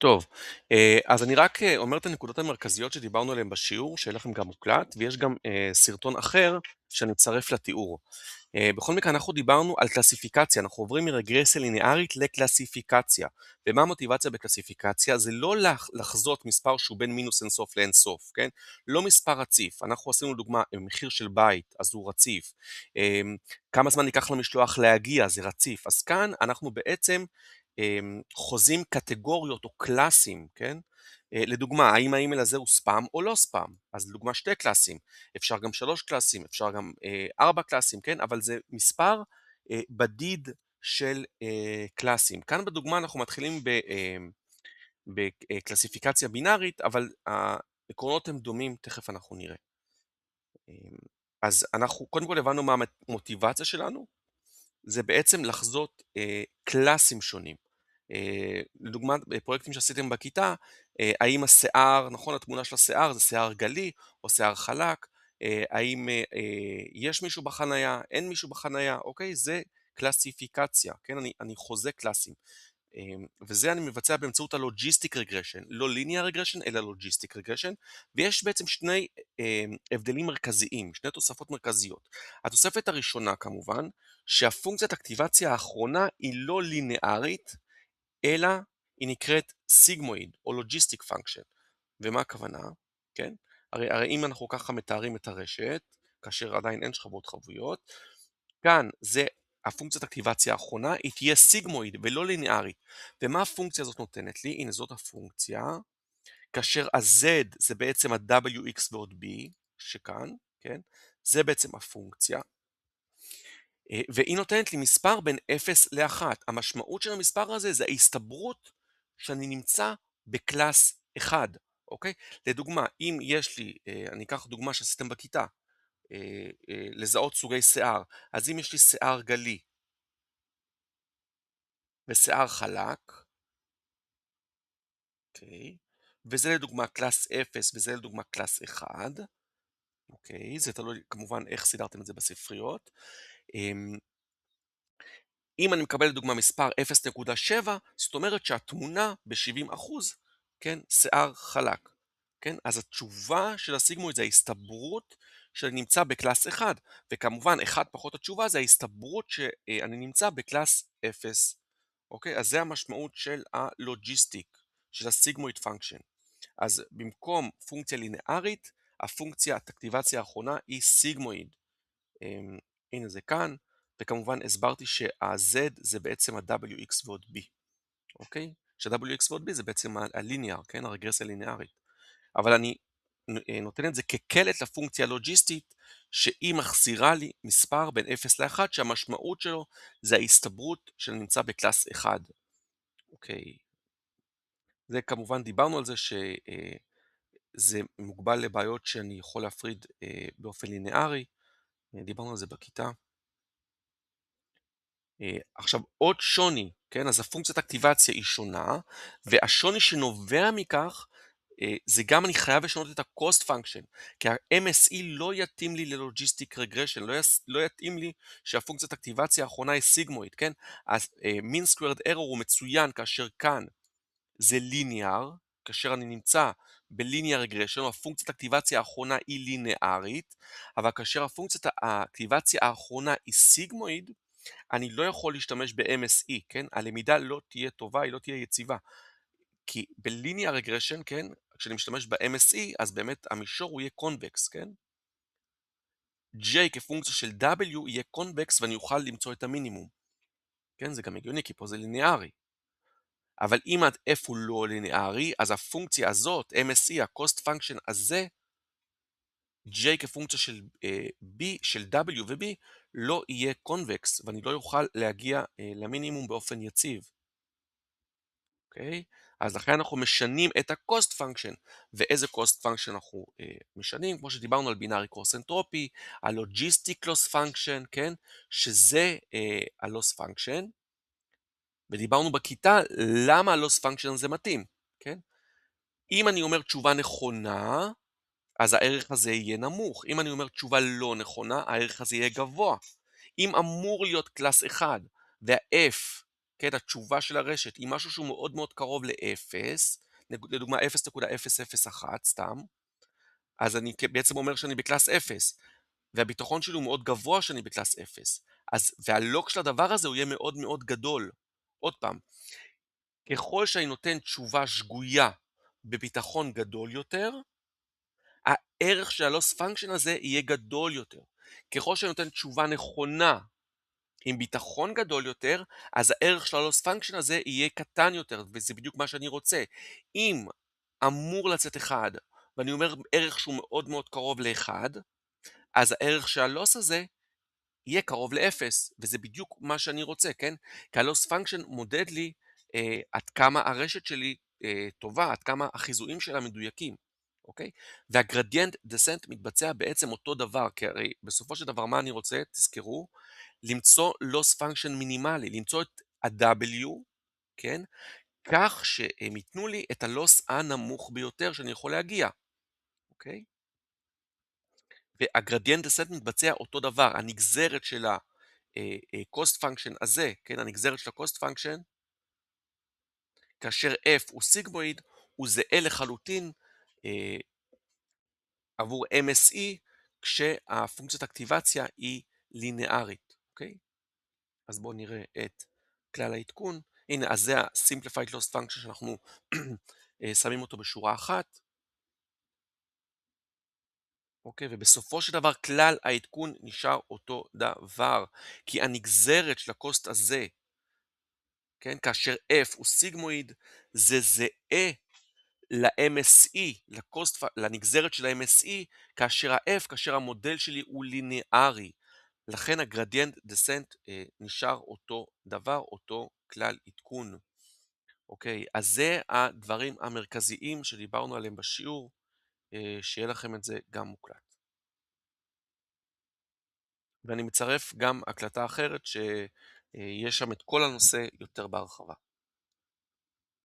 טוב, אז אני רק אומר את הנקודות המרכזיות שדיברנו עליהן בשיעור, שיהיה לכם גם מוקלט, ויש גם סרטון אחר שאני מצרף לתיאור. בכל מקרה, אנחנו דיברנו על קלסיפיקציה, אנחנו עוברים מרגרסיה ליניארית לקלסיפיקציה. ומה המוטיבציה בקלסיפיקציה? זה לא לחזות מספר שהוא בין מינוס אינסוף לאינסוף, כן? לא מספר רציף. אנחנו עשינו דוגמה, מחיר של בית, אז הוא רציף. אה, כמה זמן ייקח למשלוח להגיע, זה רציף. אז כאן אנחנו בעצם חוזים קטגוריות או קלאסים, כן? לדוגמה, האם האימייל הזה הוא ספאם או לא ספאם? אז לדוגמה שתי קלאסים, אפשר גם 3 קלאסים, אפשר גם 4 קלאסים, כן? אבל זה מספר בדיד של קלאסים. כאן בדוגמה אנחנו מתחילים בקלסיפיקציה בינארית, אבל העקרונות הם דומים, תכף אנחנו נראה. אז אנחנו קודם כל הבנו מה המוטיבציה שלנו, זה בעצם לחזות קלאסים שונים. לדוגמה, בפרויקטים שעשיתם בכיתה, האם השיער, נכון, התמונה של השיער זה שיער גלי או שיער חלק, האם יש מישהו בחנייה, אין מישהו בחנייה, אוקיי? זה קלאסיפיקציה, כן? אני חוזה קלאסים. וזה אני מבצע באמצעות הלוג'יסטיק רגרשן, לא ליניאר רגרשן, אלא לוג'יסטיק רגרשן, ויש בעצם שני הבדלים מרכזיים, שני תוספות מרכזיות. התוספת הראשונה כמובן, שהפונקציית אקטיבציה האחרונה היא לא לינארית, אלא היא נקראת סיגמואיד או לוג'יסטיק פונקשן. ומה הכוונה? כן? הרי אם אנחנו ככה מתארים את הרשת, כאשר עדיין אין שכבות חבויות, כאן זה הפונקציית אקטיבציה האחרונה, היא תהיה סיגמואיד ולא ליניארית. ומה הפונקציה הזאת נותנת לי? הנה זאת הפונקציה, כאשר ה-Z זה בעצם ה-WX ועוד B, שכאן, כן? זה בעצם הפונקציה. והיא נותנת לי מספר בין 0 ל-1. המשמעות של המספר הזה זה ההסתברות שאני נמצא בקלאס 1, אוקיי? לדוגמה, אם יש לי, אני אקח דוגמה שעשיתם בכיתה, לזהות סוגי שיער. אז אם יש לי שיער גלי ושיער חלק, אוקיי, וזה לדוגמה קלאס 0 וזה לדוגמה קלאס 1, אוקיי, זה תלוי כמובן איך סידרתם את זה בספריות. אם אני מקבל לדוגמה מספר 0.7, זאת אומרת שהתמונה ב-70%, כן, שיער חלק. כן, אז התשובה של הסיגמואיד זה ההסתברות שאני נמצא בקלאס 1, וכמובן 1 פחות התשובה זה ההסתברות שאני נמצא בקלאס 0. אוקיי, אז זה המשמעות של הלוג'יסטיק, של הסיגמואיד פונקשן. אז במקום פונקציה לינארית, הפונקציית אקטיבציה האחרונה היא סיגמואיד. הנה זה כאן, וכמובן הסברתי שה-Z זה בעצם ה-WX ועוד B, אוקיי? שה-WX ועוד B זה בעצם הליניאר, כן? הרגרסיה הליניארית. אבל אני נותן את זה כקלט לפונקציה הלוג'יסטית, שהיא מחזירה לי מספר בין 0 ל-1, שהמשמעות שלו זה ההסתברות שאני נמצא בקלאס 1. אוקיי. זה כמובן דיברנו על זה שזה מוגבל לבעיות שאני יכול להפריד באופן לינארי, דיברנו על זה בכיתה. עכשיו עוד שוני, כן, אז הפונקציית אקטיבציה היא שונה, והשוני שנובע מכך, זה גם אני חייב לשנות את ה-cost function, כי ה-MSE לא יתאים לי ללוג'יסטיק רגרשן, לא יתאים לי שהפונקציית אקטיבציה האחרונה היא סיגמואית, כן? אז mean squared error הוא מצוין כאשר כאן זה ליניאר, כאשר אני נמצא בליניאר רגרשן, הפונקציית האקטיבציה האחרונה היא לינארית, אבל כאשר הפונקציית האקטיבציה האחרונה היא סיגמואיד, אני לא יכול להשתמש ב-MSE, כן? הלמידה לא תהיה טובה, היא לא תהיה יציבה. כי בליניאר רגרשן, כן? כשאני משתמש ב-MSE, אז באמת המישור הוא יהיה קונבקס, כן? J כפונקציה של W יהיה קונבקס ואני אוכל למצוא את המינימום. כן? זה גם הגיוני, כי פה זה ליניארי. אבל אם ה-F הוא לא ליניארי, אז הפונקציה הזאת, MSE, ה-cost function הזה, J כפונקציה של B, של W ו-B, לא יהיה קונבקס, ואני לא יוכל להגיע למינימום באופן יציב. אוקיי? אז לכן אנחנו משנים את ה-cost function. ואיזה cost function אנחנו משנים? כמו שדיברנו על בינארי קרוס אנטרופי, ה-logistic loss function, כן? שזה ה-loss function. ודיברנו בכיתה למה ה-loss function הזה מתאים, כן? אם אני אומר תשובה נכונה, אז הערך הזה יהיה נמוך. אם אני אומר תשובה לא נכונה, הערך הזה יהיה גבוה. אם אמור להיות קלאס 1 וה-F כן, התשובה של הרשת היא משהו שהוא מאוד מאוד קרוב לאפס, לדוגמה 0.001 סתם, אז אני בעצם אומר שאני בקלאס 0, והביטחון שלי הוא מאוד גבוה שאני בקלאס 0. אז והלוג של הדבר הזה הוא יהיה מאוד מאוד גדול. עוד פעם, ככל שאני נותן תשובה שגויה בביטחון גדול יותר, הערך של הלוס פונקשן הזה יהיה גדול יותר. ככל שאני נותן תשובה נכונה עם ביטחון גדול יותר, אז הערך של הלוס פונקשן הזה יהיה קטן יותר, וזה בדיוק מה שאני רוצה. אם אמור לצאת 1, ואני אומר ערך שהוא מאוד מאוד קרוב ל-1, אז הערך של הלוס הזה יהיה קרוב לאפס, וזה בדיוק מה שאני רוצה, כן? כי הלוס פונקשן מודד לי עד כמה הרשת שלי טובה, עד כמה החיזויים שלה מדויקים, אוקיי? והגרדיאנט דסנט מתבצע בעצם אותו דבר, כי הרי בסופו של דבר מה אני רוצה, תזכרו, למצוא לוס פונקשן מינימלי, למצוא את ה-W, כן? כך שהם ייתנו לי את הלוס הנמוך ביותר שאני יכול להגיע, אוקיי? והגרדיאנט דסנט מתבצע אותו דבר, הנגזרת של ה-cost function הזה, כן, הנגזרת של ה-cost function, כאשר f הוא סיגמואיד, הוא זהה לחלוטין אה, עבור MSE, כשהפונקציית אקטיבציה היא לינארית, אוקיי? אז בואו נראה את כלל העדכון. הנה, אז זה ה-simplified loss function שאנחנו שמים אותו בשורה אחת. אוקיי, ובסופו של דבר כלל העדכון נשאר אותו דבר, כי הנגזרת של הקוסט הזה, כן, כאשר F הוא סיגמואיד, זה זהה ל-MSE, לנגזרת של ה-MSE, כאשר ה-F, כאשר המודל שלי הוא ליניארי. לכן הגרדיאנט דסנט נשאר אותו דבר, אותו כלל עדכון. אוקיי, אז זה הדברים המרכזיים שדיברנו עליהם בשיעור, שיהיה לכם את זה גם מוקלט. ואני מצרף גם הקלטה אחרת שיש שם את כל הנושא יותר בהרחבה.